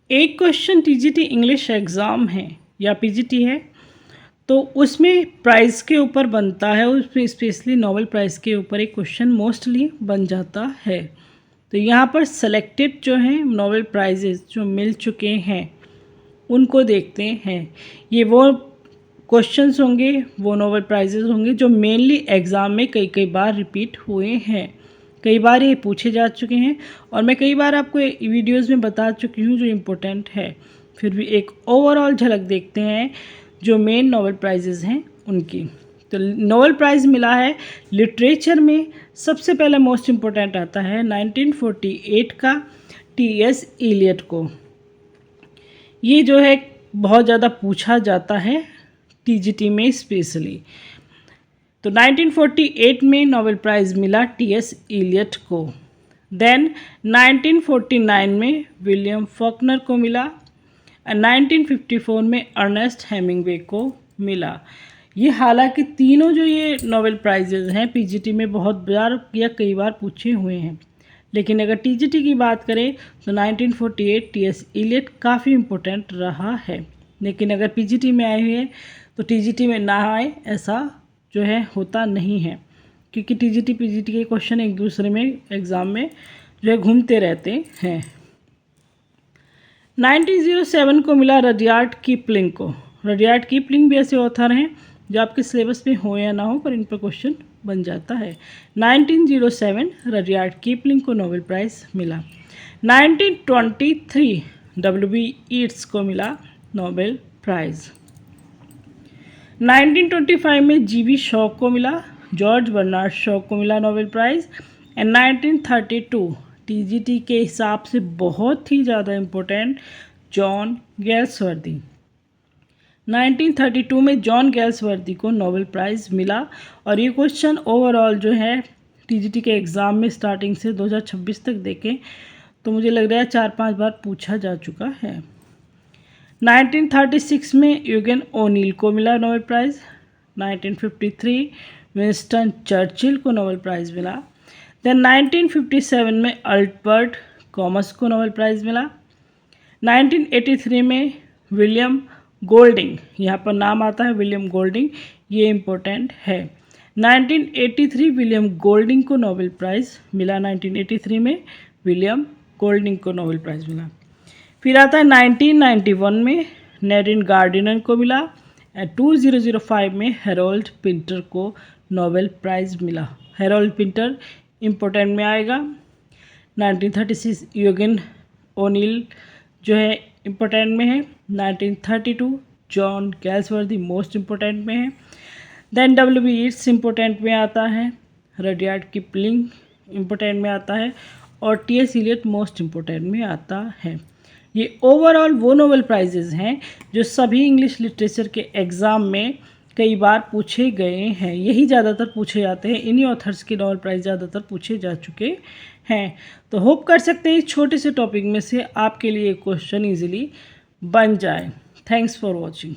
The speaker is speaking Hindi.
एक क्वेश्चन टीजीटी इंग्लिश एग्ज़ाम है या पीजीटी है तो उसमें प्राइस के ऊपर बनता है, उसमें स्पेशली नोबेल प्राइज़ के ऊपर एक क्वेश्चन मोस्टली बन जाता है। तो यहाँ पर सेलेक्टेड जो हैं नोबेल प्राइजेज़ जो मिल चुके हैं उनको देखते हैं। ये वो क्वेश्चंस होंगे, वो नोबेल प्राइजेज़ होंगे जो मेनली एग्ज़ाम में कई कई बार रिपीट हुए हैं, कई बार ये पूछे जा चुके हैं और मैं कई बार आपको वीडियोज़ में बता चुकी हूँ जो इम्पोर्टेंट है। फिर भी एक ओवरऑल झलक देखते हैं जो मेन नोबेल प्राइजेज़ हैं उनकी। तो नोबेल प्राइज़ मिला है लिटरेचर में, सबसे पहले मोस्ट इम्पोर्टेंट आता है 1948 का टी.एस. इलियट को। ये जो है बहुत ज़्यादा पूछा जाता है टीजीटी में स्पेशली। तो 1948 में नोबेल प्राइज़ मिला टी.एस. इलियट को। देन 1949 में विलियम फॉकनर को मिला और 1954 में अर्नेस्ट हेमिंगवे को मिला। ये हालांकि तीनों जो ये नोबेल प्राइजेज़ हैं पीजीटी में बहुत बार या कई बार पूछे हुए हैं, लेकिन अगर टीजीटी की बात करें तो 1948 टी.एस. इलियट काफ़ी इम्पोर्टेंट रहा है। लेकिन अगर पीजीटी में आए हुए तो टीजीटी में ना आए ऐसा जो है होता नहीं है, क्योंकि टीजीटी पीजीटी के क्वेश्चन एक दूसरे में एग्ज़ाम में जो है घूमते रहते हैं। 1907 को मिला रडियार्ड किपलिंग को। रडियार्ड किपलिंग भी ऐसे ऑथर हैं जो आपके सिलेबस में हो या ना हो पर इन पर क्वेश्चन बन जाता है। 1907 रडियार्ड किपलिंग को नोबेल प्राइज़ मिला। 1923 W.B. ईट्स को मिला नोबेल प्राइज़। 1925 में G.B. शॉ को मिला, जॉर्ज बर्नार्ड शॉ को मिला नोबेल प्राइज़। एंड 1932 टीजीटी के हिसाब से बहुत ही ज़्यादा इम्पोर्टेंट जॉन गैल्सवर्दी। 1932 में जॉन गैल्सवर्दी को नोबेल प्राइज़ मिला और ये क्वेश्चन ओवरऑल जो है टीजीटी के एग्ज़ाम में स्टार्टिंग से 2026 तक देखें तो मुझे लग रहा है 4-5 बार पूछा जा चुका है। 1936 में यूगेन ओनील को मिला नोबेल प्राइज़। 1953 विंस्टन चर्चिल को नोबेल प्राइज़ मिला। देन 1957 में अल्बर्ट कॉमस को नोबेल प्राइज़ मिला। 1983 में विलियम गोल्डिंग, यहाँ पर नाम आता है विलियम गोल्डिंग, ये इम्पोर्टेंट है। 1983 विलियम गोल्डिंग को नोबेल प्राइज़ मिला। 1983 में विलियम गोल्डिंग को नोबेल प्राइज़ मिला। फिर आता है 1991 में नेडिन गार्डिनर को मिला। 2005 में हेरोल्ड पिंटर को नोबेल प्राइज़ मिला। हेरोल्ड पिंटर इम्पोर्टेंट में आएगा। 1936 यूगेन ओनील जो है इम्पोर्टेंट में है। 1932 जॉन गैल्सवर्दी मोस्ट इम्पोर्टेंट में है। Then W.B. ईट्स इम्पोर्टेंट में आता है। रडियार्ड किपलिंग इम्पोर्टेंट में आता है और टी.एस. इलियट मोस्ट इम्पोर्टेंट में आता है। ये ओवरऑल वो नोबेल प्राइजेज़ हैं जो सभी इंग्लिश लिटरेचर के एग्ज़ाम में कई बार पूछे गए हैं। यही ज़्यादातर पूछे जाते हैं, इन्हीं ऑथर्स के नोबेल प्राइज़ ज़्यादातर पूछे जा चुके हैं। तो होप कर सकते हैं इस छोटे से टॉपिक में से आपके लिए क्वेश्चन ईजिली बन जाए। Thanks for watching.